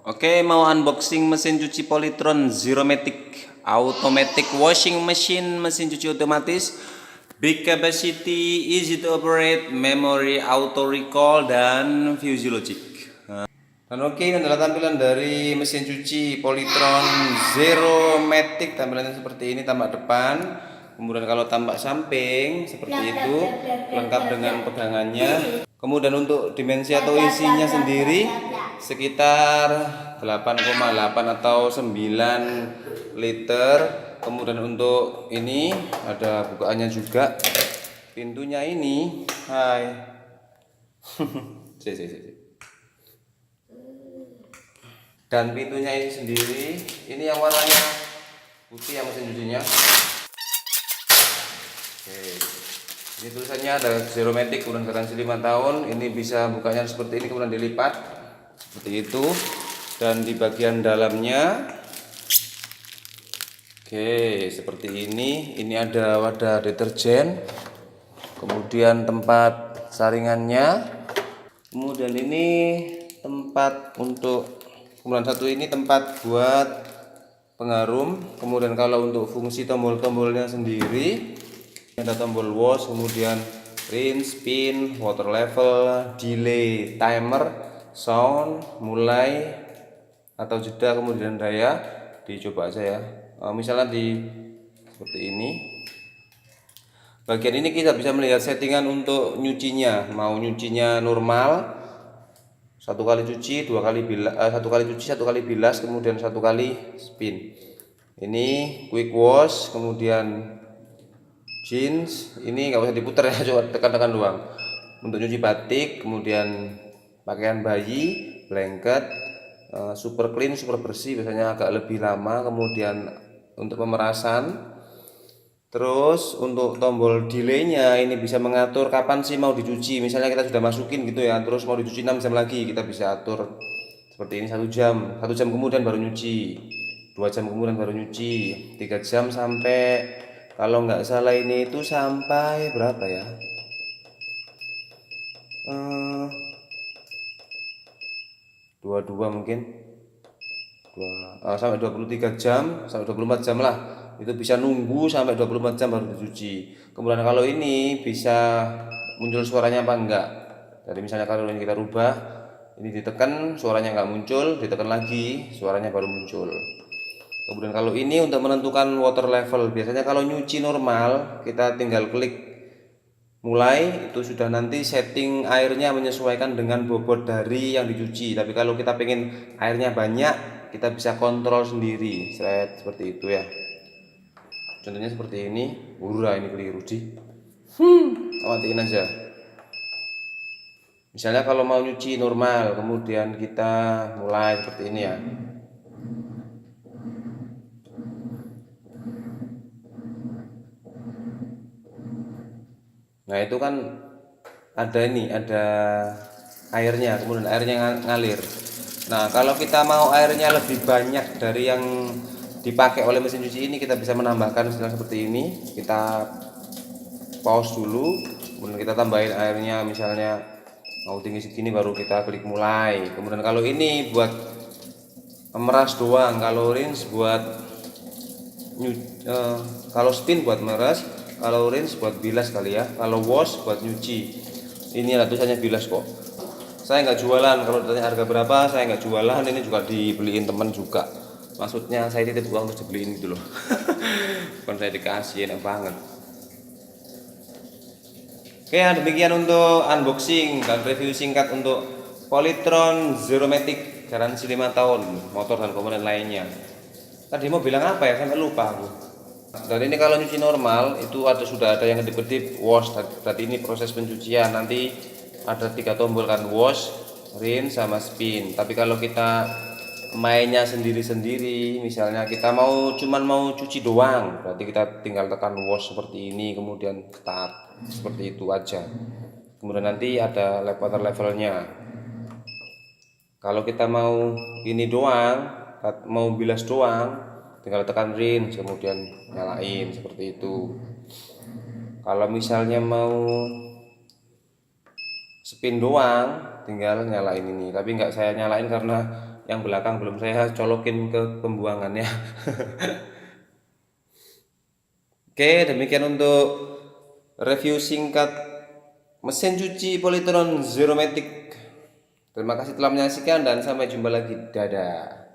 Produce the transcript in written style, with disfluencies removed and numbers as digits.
Oke, mau unboxing mesin cuci Polytron Zeromatic Automatic Washing Machine, mesin cuci otomatis, big capacity, easy to operate, memory auto recall, dan fuse logic. Dan oke, ini adalah tampilan dari mesin cuci Polytron Zeromatic. Tampilannya seperti ini, tampak depan. Kemudian kalau tampak samping seperti itu, lengkap dengan pegangannya. Kemudian untuk dimensi atau isinya sendiri sekitar 8,8 atau 9 liter. Kemudian untuk ini ada bukaannya juga. Pintunya ini, hai. Dan pintunya ini sendiri, ini yang warnanya putih yang mesin cucinya. Oke. Ini tulisannya ada Zeromatic, kemudian garansi 5 tahun. Ini bisa bukanya seperti ini, kemudian dilipat seperti itu. Dan di bagian dalamnya, oke, seperti ini. Ini ada wadah deterjen, kemudian tempat saringannya, kemudian ini tempat untuk, kemudian satu ini tempat buat pengharum. Kemudian kalau untuk fungsi tombol-tombolnya sendiri, ada tombol wash, kemudian rinse, spin, water level, delay, timer, sound, mulai atau jeda, kemudian daya. Dicoba aja ya. Misalnya di seperti ini. Bagian ini kita bisa melihat settingan untuk nyucinya. Mau nyucinya normal, satu kali cuci, dua kali bilas, satu kali cuci, satu kali bilas, kemudian satu kali spin. Ini quick wash, kemudian jeans, ini nggak usah diputar ya, coba tekan-tekan doang. Untuk nyuci batik, kemudian pakaian bayi, blanket, super clean, super bersih, biasanya agak lebih lama. Kemudian untuk pemerasan, terus untuk tombol delaynya ini bisa mengatur kapan sih mau dicuci. Misalnya kita sudah masukin gitu ya, terus mau dicuci 6 jam lagi, kita bisa atur seperti ini, 1 jam kemudian baru nyuci, 2 jam kemudian baru nyuci, 3 jam sampai, kalau nggak salah ini itu sampai berapa ya, 22 mungkin, sampai 23 jam, sampai 24 jam lah. Itu bisa nunggu sampai 24 jam baru dicuci. Kemudian kalau ini bisa muncul suaranya apa enggak. Jadi misalnya kalau ini kita rubah, ini ditekan suaranya nggak muncul, ditekan lagi suaranya baru muncul. Kemudian kalau ini untuk menentukan water level, biasanya kalau nyuci normal kita tinggal klik mulai, itu sudah nanti setting airnya menyesuaikan dengan bobot dari yang dicuci. Tapi kalau kita pengen airnya banyak, kita bisa kontrol sendiri, seperti itu ya. Contohnya seperti ini. Ini keliru sih, matiin aja. Misalnya kalau mau nyuci normal, kemudian kita mulai seperti ini ya. Nah itu kan ada ini, ada airnya, kemudian airnya ngalir. Nah kalau kita mau airnya lebih banyak dari yang dipakai oleh mesin cuci ini, kita bisa menambahkan seperti ini. Kita pause dulu, kemudian kita tambahin airnya, misalnya mau tinggi segini, baru kita klik mulai. Kemudian kalau ini buat meras doang, kalau rinse buat kalau spin buat meras, kalau rinse buat bilas kali ya, kalau wash buat nyuci. Ini tulisannya bilas kok. Saya nggak jualan, kalau ditanya harga berapa saya nggak jualan, ini juga dibeliin teman juga. Maksudnya saya titip uang terus dibeliin gitu loh. Bukan saya dikasih, enak banget. Oke, demikian untuk unboxing dan review singkat untuk Polytron Zeromatic, garansi 5 tahun, motor dan komponen lainnya. Tadi mau bilang apa ya, sampai lupa aku. Dan ini kalau nyuci normal itu sudah ada yang kedip-kedip wash, berarti ini proses pencucian. Nanti ada 3 tombol kan, wash, rinse, sama spin. Tapi kalau kita mainnya sendiri-sendiri, misalnya kita cuman mau cuci doang, berarti kita tinggal tekan wash seperti ini, kemudian start, seperti itu aja. Kemudian nanti ada water levelnya. Kalau kita mau ini doang, mau bilas doang, tinggal tekan rinse, kemudian nyalain seperti itu. Kalau misalnya mau spin doang, tinggal nyalain ini. Tapi nggak saya nyalain karena yang belakang belum saya colokin ke pembuangannya. Oke, demikian untuk review singkat mesin cuci Polytron Zeromatic. Terima kasih telah menyaksikan dan sampai jumpa lagi. Dadah.